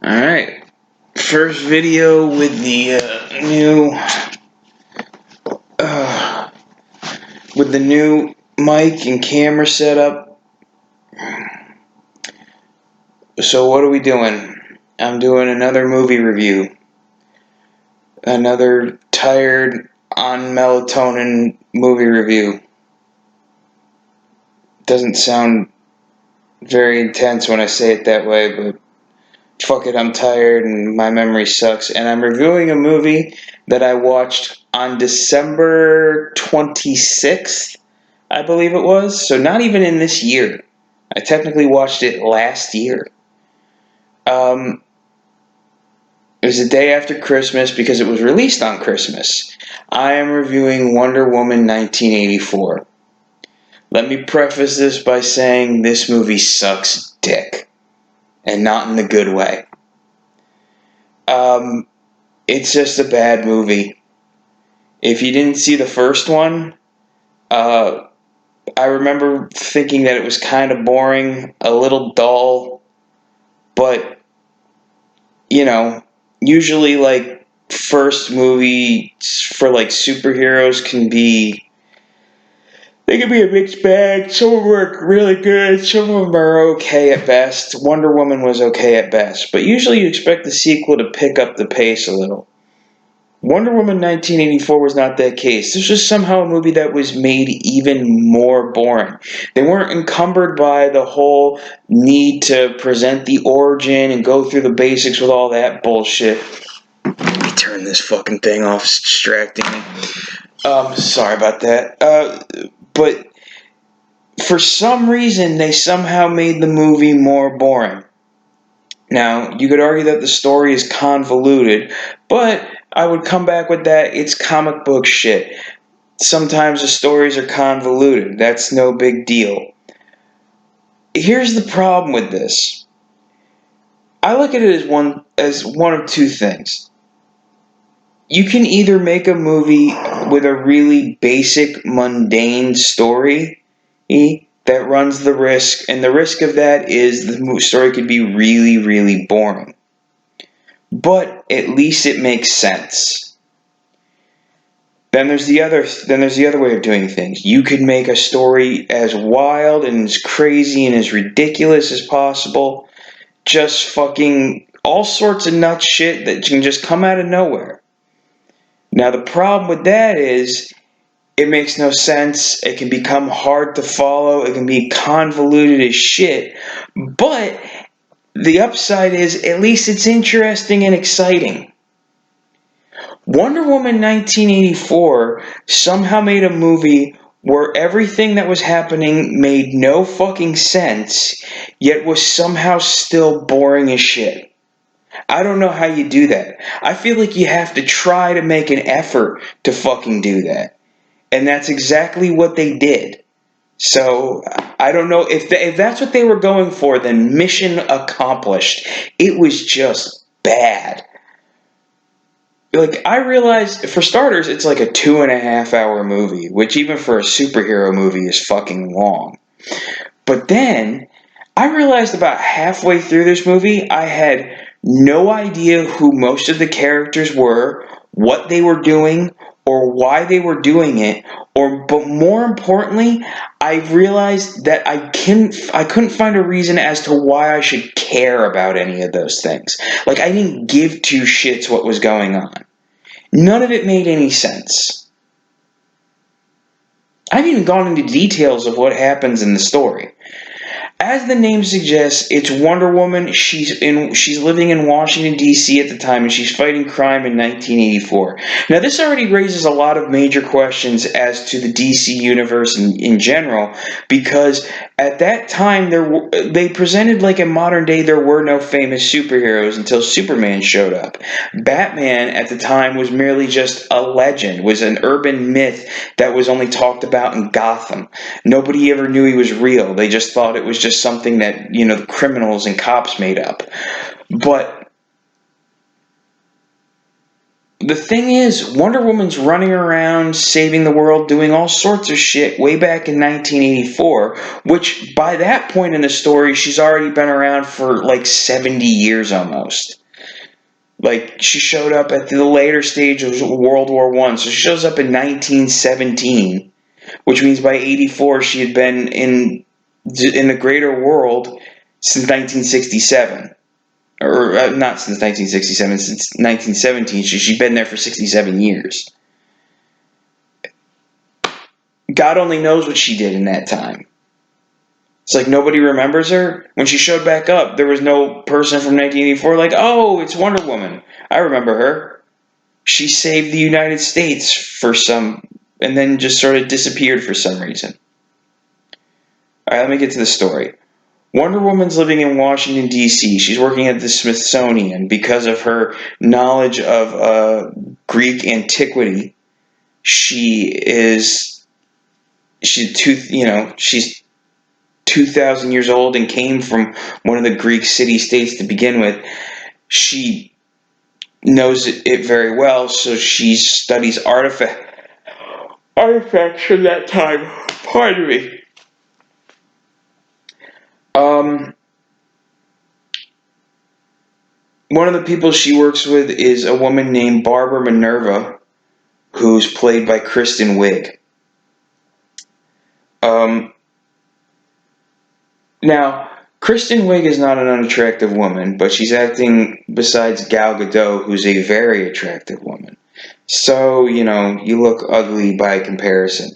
Alright, first video with the new mic and camera setup. So what are we doing? I'm doing another movie review. Another tired on melatonin movie review. Doesn't sound very intense when I say it that way, but fuck it, I'm tired and my memory sucks. And I'm reviewing a movie that I watched on December 26th, I believe it was. So not even in this year. I technically watched it last year. It was the day after Christmas because it was released on Christmas. I am reviewing Wonder Woman 1984. Let me preface this by saying this movie sucks dick. And not in the good way. It's just a bad movie. If you didn't see the first one, I remember thinking that it was kind of boring, a little dull, but, usually, first movies for, superheroes they can be a mixed bag. Some of them are really good, some of them are okay at best. Wonder Woman was okay at best, but usually you expect the sequel to pick up the pace a little. Wonder Woman 1984 was not that case. This was somehow a movie that was made even more boring. They weren't encumbered by the whole need to present the origin and go through the basics with all that bullshit. Let me turn this fucking thing off. It's distracting me. Sorry about that. But for some reason, they somehow made the movie more boring. Now, you could argue that the story is convoluted, but I would come back with that. It's comic book shit. Sometimes the stories are convoluted. That's no big deal. Here's the problem with this. I look at it as one of two things. You can either make a movie with a really basic, mundane story that runs the risk, and the risk of that is the story could be really, really boring. But at least it makes sense. Then there's the other way of doing things. You could make a story as wild and as crazy and as ridiculous as possible. Just fucking all sorts of nut shit that can just come out of nowhere. Now the problem with that is it makes no sense. It can become hard to follow. It can be convoluted as shit. But the upside is at least it's interesting and exciting. Wonder Woman 1984 somehow made a movie where everything that was happening made no fucking sense, yet was somehow still boring as shit. I don't know how you do that. I feel like you have to try to make an effort to fucking do that. And that's exactly what they did. So, I don't know. If that's what they were going for, then mission accomplished. It was just bad. I realize, for starters, it's like a 2.5-hour movie, which even for a superhero movie is fucking long. But then, I realized about halfway through this movie, I had no idea who most of the characters were, what they were doing, or why they were doing it, but more importantly, I realized that I couldn't find a reason as to why I should care about any of those things. I didn't give two shits what was going on. None of it made any sense. I haven't even gone into details of what happens in the story. As the name suggests, it's Wonder Woman. She's living in Washington, D.C. at the time, and she's fighting crime in 1984. Now, this already raises a lot of major questions as to the DC universe in general, because at that time, they presented in modern day, there were no famous superheroes until Superman showed up. Batman, at the time, was merely just a legend, was an urban myth that was only talked about in Gotham. Nobody ever knew he was real. They just thought it was just something that, the criminals and cops made up. But the thing is, Wonder Woman's running around saving the world, doing all sorts of shit way back in 1984, which by that point in the story, she's already been around for like 70 years almost. Like, she showed up at the later stage of World War One, so she shows up in 1917, which means by 84 she had been in the greater world since 1967. Or not since 1967, since 1917. She'd been there for 67 years. God only knows what she did in that time. It's like nobody remembers her. When she showed back up, there was no person from 1984 like, oh, it's Wonder Woman. I remember her. She saved the United States and then just sort of disappeared for some reason. Alright, let me get to the story. Wonder Woman's living in Washington, D.C. She's working at the Smithsonian because of her knowledge of Greek antiquity. She's 2,000 years old and came from one of the Greek city-states to begin with. She knows it very well, so she studies artifacts from that time. Pardon me. One of the people she works with is a woman named Barbara Minerva, who's played by Kristen Wiig. Now, Kristen Wiig is not an unattractive woman, but she's acting besides Gal Gadot, who's a very attractive woman. So, you look ugly by comparison.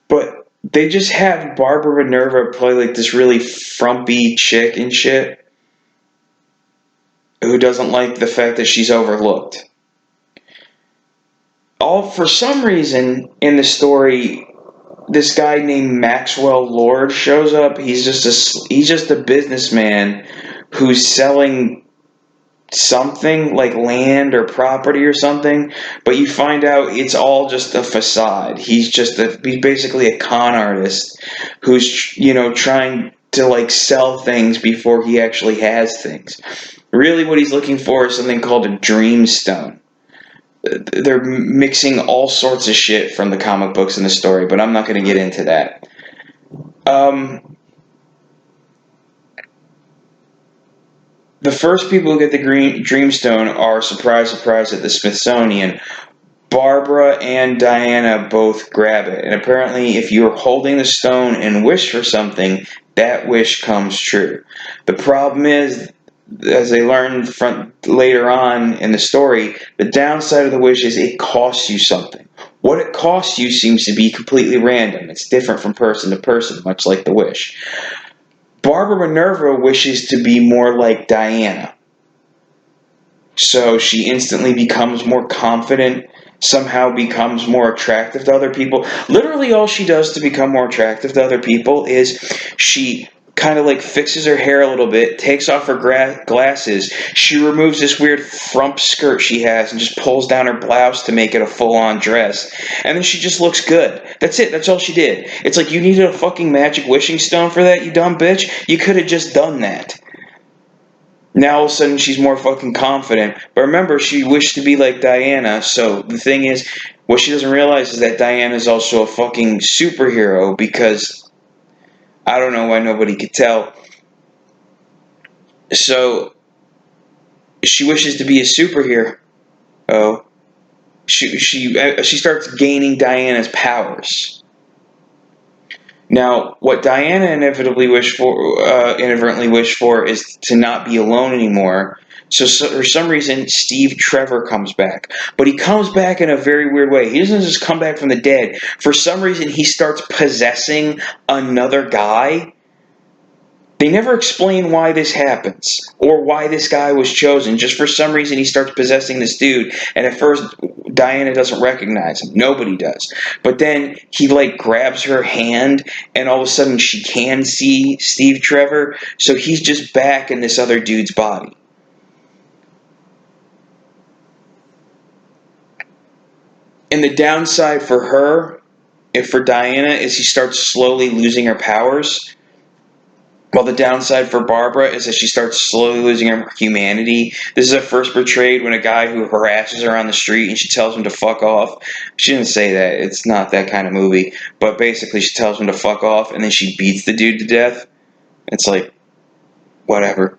But they just have Barbara Minerva play like this really frumpy chick and shit who doesn't like the fact that she's overlooked. For some reason in the story, this guy named Maxwell Lord shows up. He's just a businessman who's selling something like land or property or something, but you find out it's all just a facade. He's basically a con artist who's trying to like sell things before he actually has things. Really what he's looking for is something called a dream stone. They're mixing all sorts of shit from the comic books in the story, but I'm not going to get into that. The first people who get the Dreamstone are, surprise, surprise, at the Smithsonian. Barbara and Diana both grab it, and apparently if you're holding the stone and wish for something, that wish comes true. The problem is, as they learn later on in the story, the downside of the wish is it costs you something. What it costs you seems to be completely random. It's different from person to person, much like the wish. Barbara Minerva wishes to be more like Diana. So she instantly becomes more confident, somehow becomes more attractive to other people. Literally all she does to become more attractive to other people is she kind of like fixes her hair a little bit, takes off her glasses, she removes this weird frump skirt she has and just pulls down her blouse to make it a full-on dress, and then she just looks good. That's it. That's all she did. It's like, you needed a fucking magic wishing stone for that, you dumb bitch? You could have just done that. Now all of a sudden she's more fucking confident. But remember, she wished to be like Diana, so the thing is, what she doesn't realize is that Diana is also a fucking superhero, because I don't know why nobody could tell. So she wishes to be a superhero. Oh, she starts gaining Diana's powers. Now, what Diana inadvertently wished for is to not be alone anymore. So for some reason, Steve Trevor comes back. But he comes back in a very weird way. He doesn't just come back from the dead. For some reason, he starts possessing another guy. They never explain why this happens or why this guy was chosen. Just for some reason, he starts possessing this dude. And at first, Diana doesn't recognize him. Nobody does. But then he like grabs her hand, and all of a sudden she can see Steve Trevor. So he's just back in this other dude's body. And the downside for her, if for Diana, is he starts slowly losing her powers. Well, the downside for Barbara is that she starts slowly losing her humanity. This is at first portrayed when a guy who harasses her on the street and she tells him to fuck off. She didn't say that. It's not that kind of movie. But basically, she tells him to fuck off and then she beats the dude to death. It's like, whatever.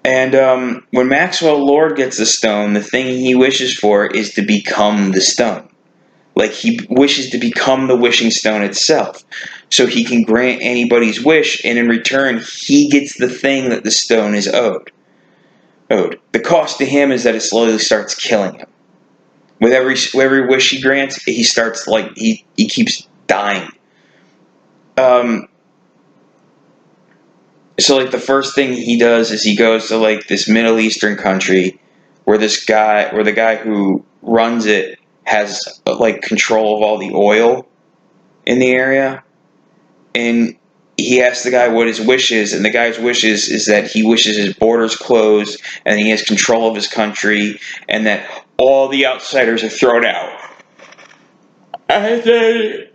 And when Maxwell Lord gets the stone, the thing he wishes for is to become the stone. Like, he wishes to become the wishing stone itself. So he can grant anybody's wish, and in return, he gets the thing that the stone is owed. The cost to him is that it slowly starts killing him. With every wish he grants, he starts, like, he keeps dying. So, like, the first thing he does is he goes to, like, this Middle Eastern country where the guy who runs it has, like, control of all the oil in the area. And he asks the guy what his wish is, and the guy's wish is that he wishes his borders closed, and he has control of his country, and that all the outsiders are thrown out. And then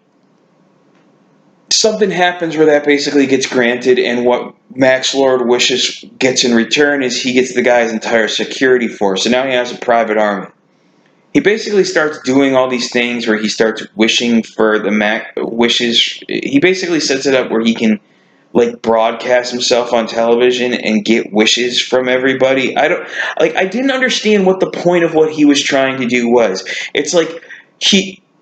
something happens where that basically gets granted, and what Max Lord wishes gets in return is he gets the guy's entire security force. So now he has a private army. He basically starts doing all these things where he starts wishing for the wishes. He basically sets it up where he can, like, broadcast himself on television and get wishes from everybody. I didn't understand what the point of what he was trying to do was. It's like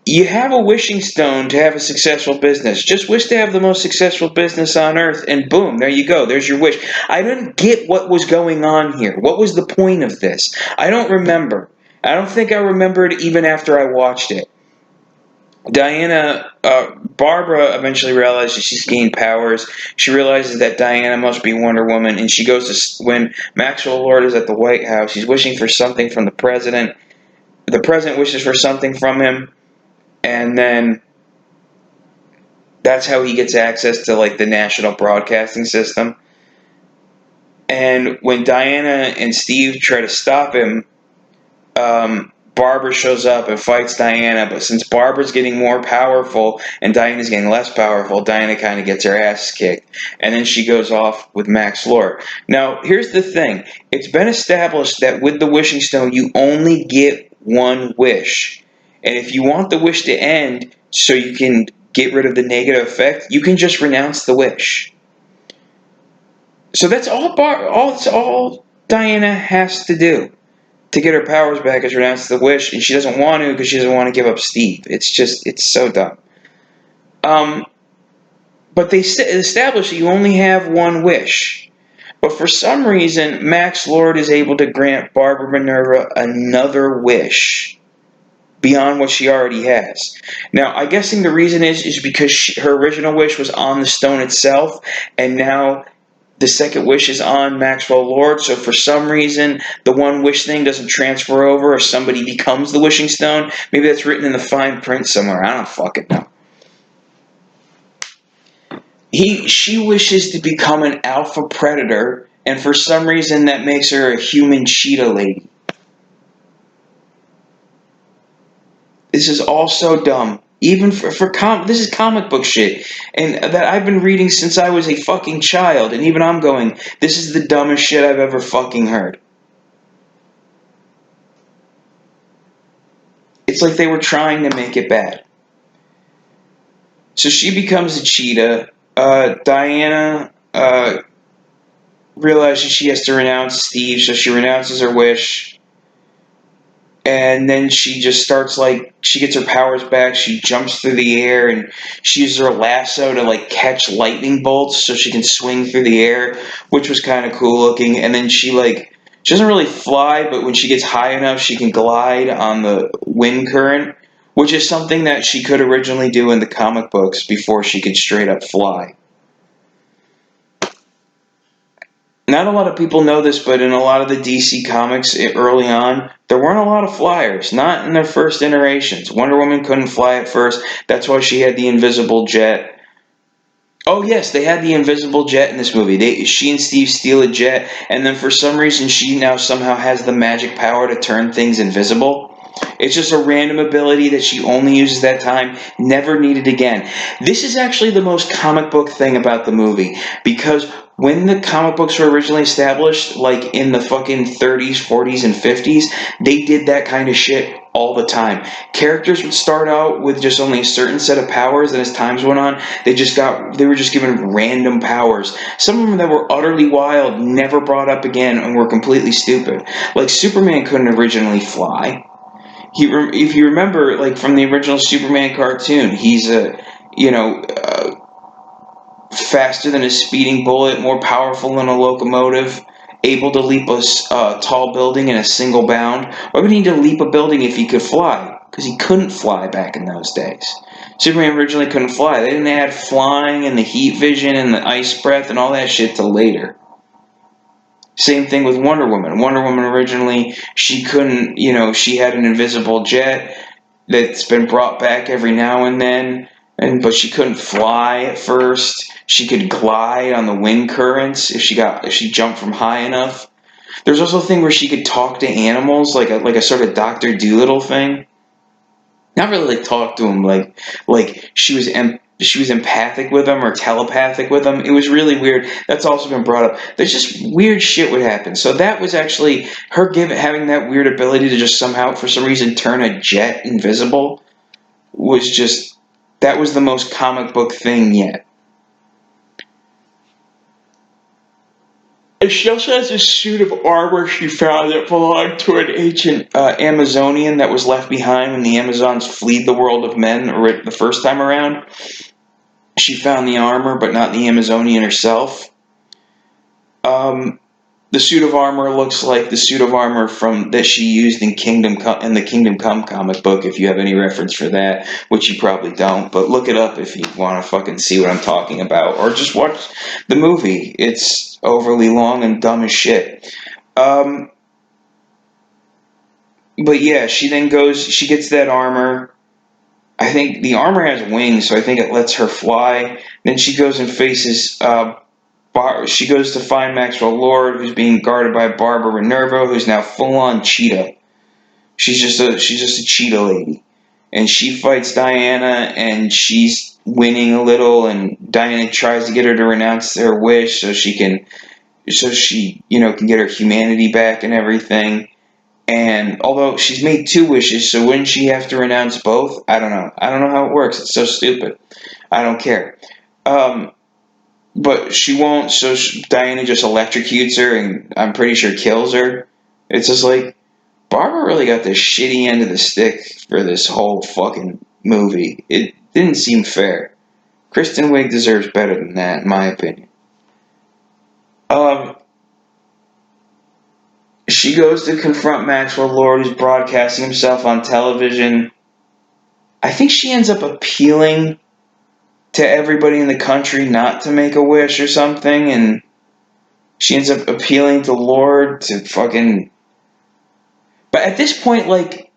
you have a wishing stone to have a successful business. Just wish to have the most successful business on earth, and boom, there you go. There's your wish. I didn't get what was going on here. What was the point of this? I don't remember. I don't think I remembered even after I watched it. Barbara eventually realizes she's gained powers. She realizes that Diana must be Wonder Woman, and she goes to, when Maxwell Lord is at the White House, he's wishing for something from the president. The president wishes for something from him, and then that's how he gets access to, like, the national broadcasting system. And when Diana and Steve try to stop him, Barbara shows up and fights Diana, but since Barbara's getting more powerful and Diana's getting less powerful, Diana kind of gets her ass kicked. And then she goes off with Max Lord. Now, here's the thing. It's been established that with the Wishing Stone, you only get one wish. And if you want the wish to end so you can get rid of the negative effect, you can just renounce the wish. So that's all Diana has to do to get her powers back is renounce the wish, and she doesn't want to because she doesn't want to give up Steve. It's so dumb. But they establish that you only have one wish. But for some reason, Max Lord is able to grant Barbara Minerva another wish beyond what she already has. Now, I'm guessing the reason is because her original wish was on the stone itself, and now the second wish is on Maxwell Lord, so for some reason, the one wish thing doesn't transfer over or somebody becomes the wishing stone. Maybe that's written in the fine print somewhere. I don't fucking know. She wishes to become an alpha predator, and for some reason that makes her a human cheetah lady. This is all so dumb. Even this is comic book shit, and that I've been reading since I was a fucking child, and even I'm going, this is the dumbest shit I've ever fucking heard. It's like they were trying to make it bad. So she becomes a cheetah. Diana realizes she has to renounce Steve, so she renounces her wish. And then she just starts, like, she gets her powers back, she jumps through the air, and she uses her lasso to, like, catch lightning bolts so she can swing through the air, which was kind of cool looking. And then she doesn't really fly, but when she gets high enough, she can glide on the wind current, which is something that she could originally do in the comic books before she could straight up fly. Not a lot of people know this, but in a lot of the DC comics early on, there weren't a lot of flyers, not in their first iterations. Wonder Woman couldn't fly at first. That's why she had the invisible jet. Oh, yes, they had the invisible jet in this movie. She and Steve steal a jet, and then for some reason she now somehow has the magic power to turn things invisible. It's just a random ability that she only uses that time, never needed again. This is actually the most comic book thing about the movie, because when the comic books were originally established, like in the fucking 30s, 40s, and 50s, they did that kind of shit all the time. Characters would start out with just only a certain set of powers, and as times went on, they were just given random powers. Some of them that were utterly wild, never brought up again, and were completely stupid. Like Superman couldn't originally fly. If you remember, like from the original Superman cartoon, he's faster than a speeding bullet, more powerful than a locomotive, able to leap a tall building in a single bound. Why would he need to leap a building if he could fly? Because he couldn't fly back in those days. Superman originally couldn't fly. They didn't add flying and the heat vision and the ice breath and all that shit till later. Same thing with Wonder Woman. Wonder Woman originally, she couldn't, she had an invisible jet that's been brought back every now and then, but she couldn't fly at first. She could glide on the wind currents if she jumped from high enough. There's also a thing where she could talk to animals, like a sort of Dr. Dolittle thing. Not really like talk to them, like she was empathic with them or telepathic with them. It was really weird. That's also been brought up. There's just weird shit would happen. So that was actually her having that weird ability to just somehow, for some reason, turn a jet invisible. That was the most comic book thing yet. And she also has a suit of armor she found that belonged to an ancient Amazonian that was left behind when the Amazons fled the world of men the first time around. She found the armor, but not the Amazonian herself. The suit of armor looks like the suit of armor that she used in the Kingdom Come comic book. If you have any reference for that, which you probably don't, but look it up if you want to fucking see what I'm talking about, or just watch the movie. It's overly long and dumb as shit. But yeah, she gets that armor. I think the armor has wings, so I think it lets her fly. Then she goes and faces. She goes to find Maxwell Lord, who's being guarded by Barbara Minerva, who's now full on cheetah. She's just a cheetah lady, and she fights Diana, and she's winning a little, and Diana tries to get her to renounce her wish so she can get her humanity back and everything. And although she's made 2 wishes, so wouldn't she have to renounce both? I don't know. I don't know how it works. It's so stupid. I don't care. But she won't, so Diana just electrocutes her and I'm pretty sure kills her. It's just like, Barbara really got the shitty end of the stick for this whole fucking movie. It didn't seem fair. Kristen Wiig deserves better than that, in my opinion. She goes to confront Maxwell Lord, who's broadcasting himself on television. I think she ends up appealing to everybody in the country not to make a wish or something, and she ends up appealing to Lord to fucking... But at this point, like,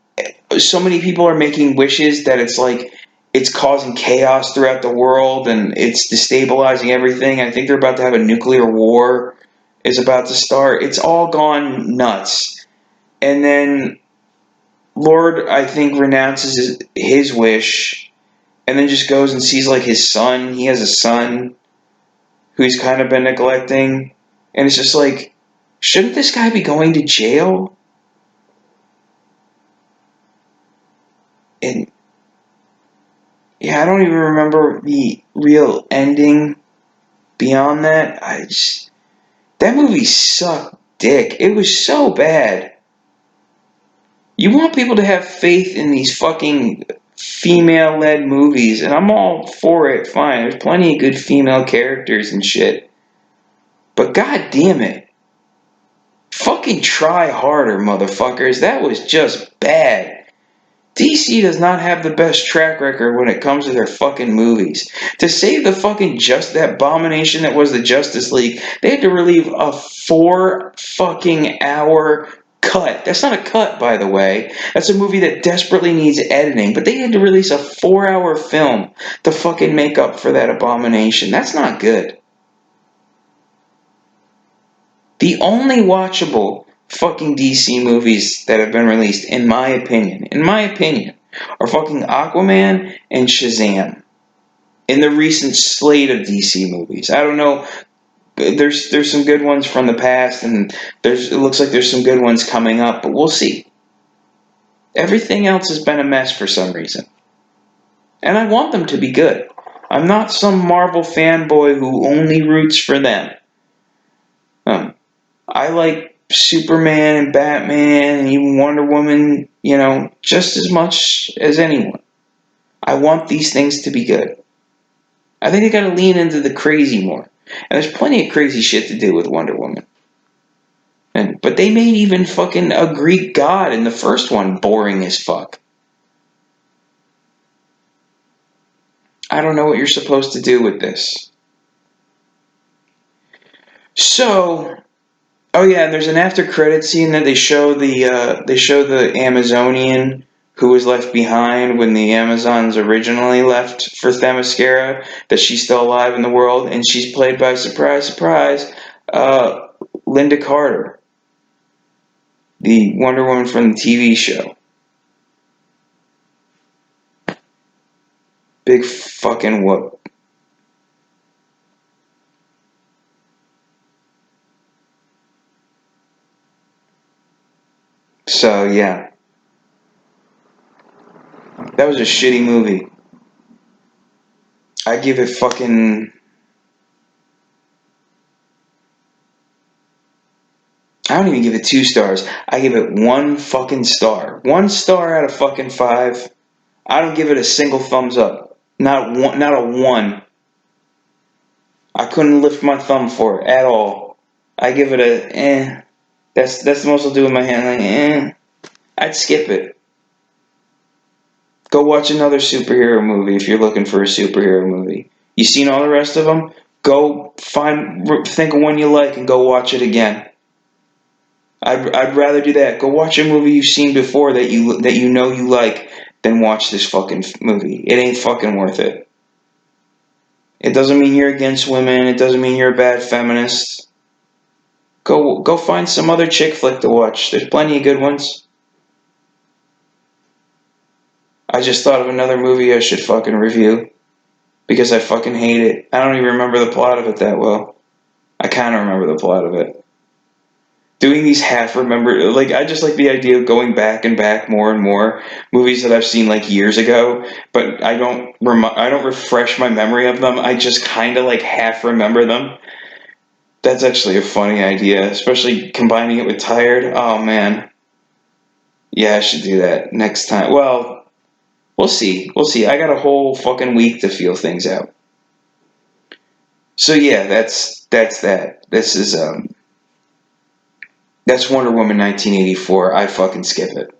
so many people are making wishes that it's like, it's causing chaos throughout the world, and it's destabilizing everything. I think they're about to have a nuclear war is about to start. It's all gone nuts. And then Lord, I think, renounces his wish, and then just goes and sees, like, his son. He has a son who he's kind of been neglecting. And it's just like, shouldn't this guy be going to jail? And yeah, I don't even remember the real ending beyond that. That movie sucked dick. It was so bad. You want people to have faith in these fucking female-led movies, and I'm all for it, fine. There's plenty of good female characters and shit. But god damn it. Fucking try harder, motherfuckers. That was just bad. DC does not have the best track record when it comes to their fucking movies. To save the fucking that abomination that was the Justice League, they had to relieve a 4 fucking hour cut. That's not a cut, by the way. That's a movie that desperately needs editing, but they had to release a 4-hour film to fucking make up for that abomination. That's not good. The only watchable fucking DC movies that have been released, in my opinion, are fucking Aquaman and Shazam. In the recent slate of DC movies. I don't know. There's some good ones from the past, and it looks like there's some good ones coming up, but we'll see. Everything else has been a mess for some reason. And I want them to be good. I'm not some Marvel fanboy who only roots for them. I like Superman and Batman and even Wonder Woman, just as much as anyone. I want these things to be good. I think they gotta lean into the crazy more. And there's plenty of crazy shit to do with Wonder Woman. But they made even fucking a Greek god in the first one boring as fuck. I don't know what you're supposed to do with this. So, oh yeah, and there's an after credit scene that they show the Amazonian who was left behind when the Amazons originally left for Themyscira, that she's still alive in the world, and she's played by, surprise, Linda Carter, the Wonder Woman from the TV show. Big fucking whoop. So yeah, that was a shitty movie. I give it fucking. I don't even give it 2 stars. I give it 1 fucking star. 1 star out of fucking 5. I don't give it a single thumbs up. Not one. Not a one. I couldn't lift my thumb for it at all. I give it a eh. That's the most I'll do with my hand. Like eh. I'd skip it. Go watch another superhero movie if you're looking for a superhero movie. You seen all the rest of them? Go think of one you like and go watch it again. I'd rather do that. Go watch a movie you've seen before that you know you like than watch this fucking movie. It ain't fucking worth it. It doesn't mean you're against women. It doesn't mean you're a bad feminist. Go find some other chick flick to watch. There's plenty of good ones. I just thought of another movie I should fucking review because I fucking hate it. I don't even remember the plot of it that well. I kind of remember the plot of it. Doing these half remember, like, I just like the idea of going back and back more and more movies that I've seen like years ago, but I don't refresh my memory of them. I just kind of like half remember them. That's actually a funny idea, especially combining it with tired. Oh man, yeah, I should do that next time. Well, we'll see. We'll see. I got a whole fucking week to feel things out. So yeah, that's that. That's Wonder Woman 1984. I fucking skip it.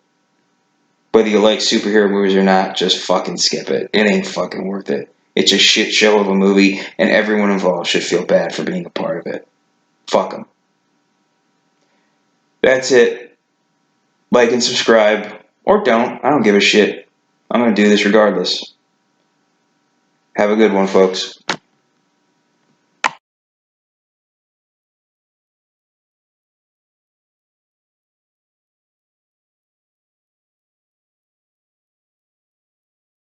Whether you like superhero movies or not, just fucking skip it. It ain't fucking worth it. It's a shit show of a movie, and everyone involved should feel bad for being a part of it. Fuck them. That's it. Like and subscribe. Or don't. I don't give a shit. I'm gonna do this regardless. Have a good one, folks.